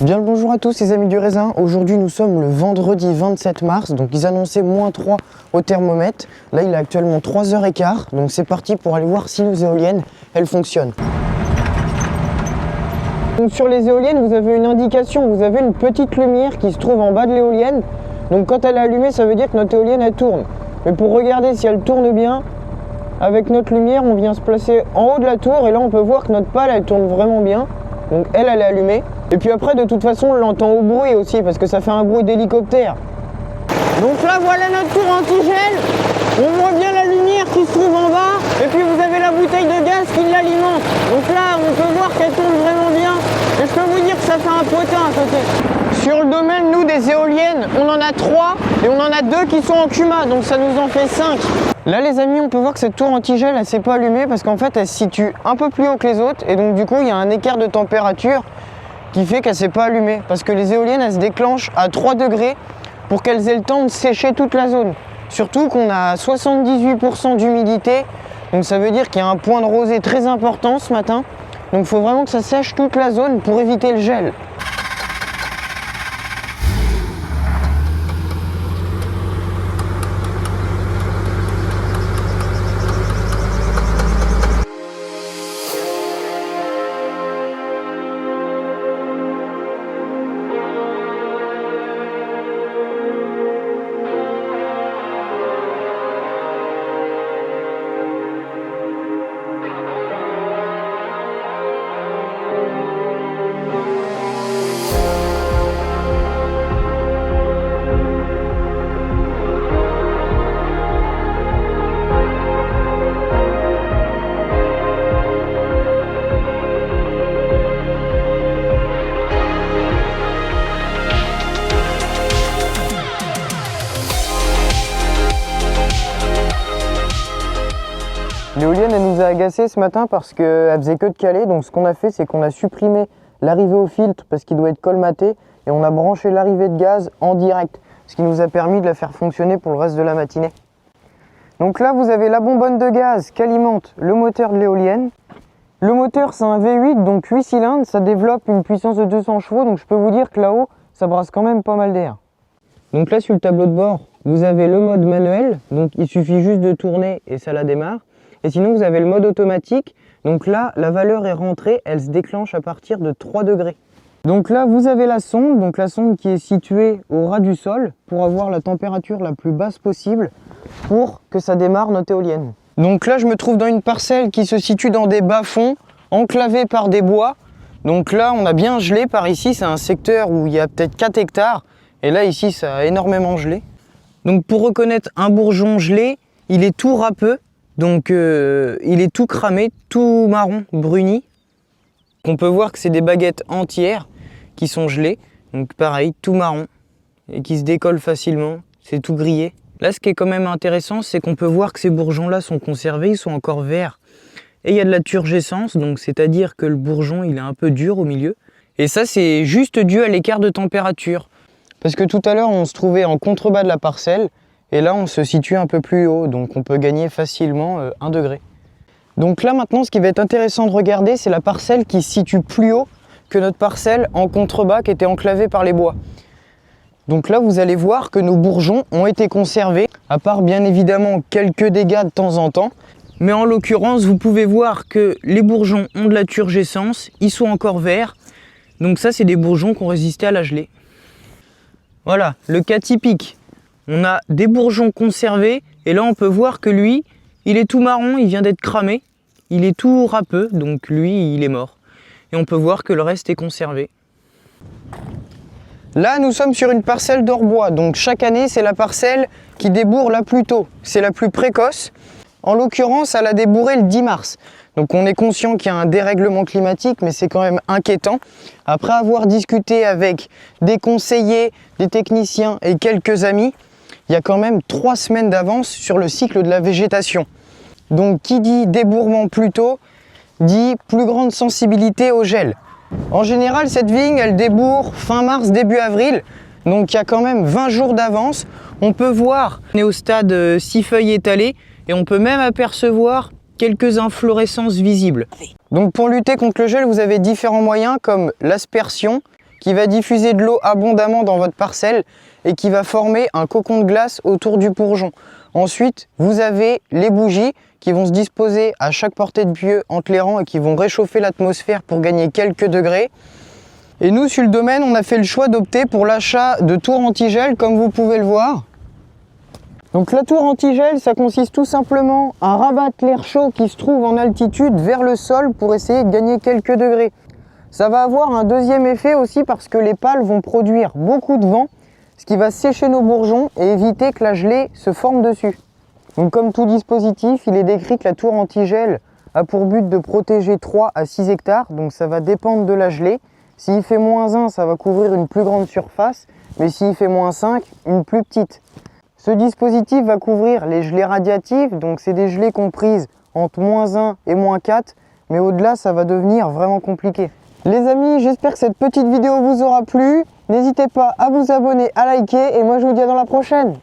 Bien le bonjour à tous les amis du raisin. Aujourd'hui nous sommes le vendredi 27 mars, donc ils annonçaient -3 au thermomètre. Là il est actuellement 3h15, donc c'est parti pour aller voir si nos éoliennes elles fonctionnent. Donc sur les éoliennes vous avez une indication, vous avez une petite lumière qui se trouve en bas de l'éolienne. Donc quand elle est allumée ça veut dire que notre éolienne elle tourne. Mais pour regarder si elle tourne bien, avec notre lumière on vient se placer en haut de la tour et là on peut voir que notre pale elle tourne vraiment bien. Donc elle est allumée. Et puis après de toute façon on l'entend au bruit aussi parce que ça fait un bruit d'hélicoptère. Donc là voilà notre tour anti-gel. On voit bien la lumière qui se trouve en bas. Et puis vous avez la bouteille de gaz qui l'alimente. Donc là on peut voir qu'elle tourne vraiment bien. Et je peux vous dire que ça fait un potin à côté. Sur le domaine nous des éoliennes, on en a 3 et on en a 2 qui sont en CUMA. Donc ça nous en fait 5. Là les amis on peut voir que cette tour anti-gel elle s'est pas allumée parce qu'en fait elle se situe un peu plus haut que les autres. Et donc du coup il y a un écart de température qui fait qu'elle s'est pas allumée. Parce que les éoliennes elles se déclenchent à 3 degrés pour qu'elles aient le temps de sécher toute la zone. Surtout qu'on a 78% d'humidité. Donc ça veut dire qu'il y a un point de rosée très important ce matin. Donc il faut vraiment que ça sèche toute la zone pour éviter le gel. L'éolienne elle nous a agacé ce matin parce qu'elle faisait que de caler, donc ce qu'on a fait c'est qu'on a supprimé l'arrivée au filtre parce qu'il doit être colmaté et on a branché l'arrivée de gaz en direct, ce qui nous a permis de la faire fonctionner pour le reste de la matinée. Donc là vous avez la bonbonne de gaz qui alimente le moteur de l'éolienne. Le moteur c'est un V8 donc 8 cylindres, ça développe une puissance de 200 chevaux donc je peux vous dire que là-haut ça brasse quand même pas mal d'air. Donc là sur le tableau de bord vous avez le mode manuel, donc il suffit juste de tourner et ça la démarre. Et sinon vous avez le mode automatique, donc là la valeur est rentrée, elle se déclenche à partir de 3 degrés. Donc là vous avez la sonde, donc la sonde qui est située au ras du sol pour avoir la température la plus basse possible pour que ça démarre notre éolienne. Donc là je me trouve dans une parcelle qui se situe dans des bas-fonds, enclavée par des bois. Donc là on a bien gelé par ici, c'est un secteur où il y a peut-être 4 hectares et là ici ça a énormément gelé. Donc pour reconnaître un bourgeon gelé, il est tout râpeux. Donc il est tout cramé, tout marron, bruni. On peut voir que c'est des baguettes entières qui sont gelées. Donc pareil, tout marron et qui se décollent facilement. C'est tout grillé. Là ce qui est quand même intéressant, c'est qu'on peut voir que ces bourgeons-là sont conservés, ils sont encore verts. Et il y a de la turgescence, donc c'est-à-dire que le bourgeon il est un peu dur au milieu. Et ça c'est juste dû à l'écart de température. Parce que tout à l'heure on se trouvait en contrebas de la parcelle. Et là, on se situe un peu plus haut, donc on peut gagner facilement 1 degré. Donc là, maintenant, ce qui va être intéressant de regarder, c'est la parcelle qui se situe plus haut que notre parcelle en contrebas qui était enclavée par les bois. Donc là, vous allez voir que nos bourgeons ont été conservés, à part bien évidemment quelques dégâts de temps en temps. Mais en l'occurrence, vous pouvez voir que les bourgeons ont de la turgescence, ils sont encore verts. Donc ça, c'est des bourgeons qui ont résisté à la gelée. Voilà, le cas typique. On a des bourgeons conservés et là on peut voir que lui, il est tout marron, il vient d'être cramé. Il est tout râpeux, donc lui, il est mort. Et on peut voir que le reste est conservé. Là, nous sommes sur une parcelle d'orbois. Donc chaque année, c'est la parcelle qui débourre la plus tôt. C'est la plus précoce. En l'occurrence, elle a débourré le 10 mars. Donc on est conscient qu'il y a un dérèglement climatique, mais c'est quand même inquiétant. Après avoir discuté avec des conseillers, des techniciens et quelques amis, il y a quand même 3 semaines d'avance sur le cycle de la végétation. Donc qui dit débourrement plus tôt, dit plus grande sensibilité au gel. En général, cette vigne, elle débourre fin mars, début avril. Donc il y a quand même 20 jours d'avance. On peut voir, on est au stade 6 feuilles étalées et on peut même apercevoir quelques inflorescences visibles. Donc pour lutter contre le gel, vous avez différents moyens comme l'aspersion, qui va diffuser de l'eau abondamment dans votre parcelle et qui va former un cocon de glace autour du bourgeon. Ensuite, vous avez les bougies qui vont se disposer à chaque portée de pieu entre les rangs et qui vont réchauffer l'atmosphère pour gagner quelques degrés. Et nous, sur le domaine, on a fait le choix d'opter pour l'achat de tours anti-gel, comme vous pouvez le voir. Donc la tour anti-gel, ça consiste tout simplement à rabattre l'air chaud qui se trouve en altitude vers le sol pour essayer de gagner quelques degrés. Ça va avoir un deuxième effet aussi parce que les pales vont produire beaucoup de vent, ce qui va sécher nos bourgeons et éviter que la gelée se forme dessus. Donc comme tout dispositif, il est décrit que la tour anti-gel a pour but de protéger 3 à 6 hectares, donc ça va dépendre de la gelée. S'il fait -1, ça va couvrir une plus grande surface, mais s'il fait -5, une plus petite. Ce dispositif va couvrir les gelées radiatives, donc c'est des gelées comprises entre -1 et -4, mais au-delà ça va devenir vraiment compliqué. Les amis, j'espère que cette petite vidéo vous aura plu. N'hésitez pas à vous abonner, à liker, et moi je vous dis à dans la prochaine.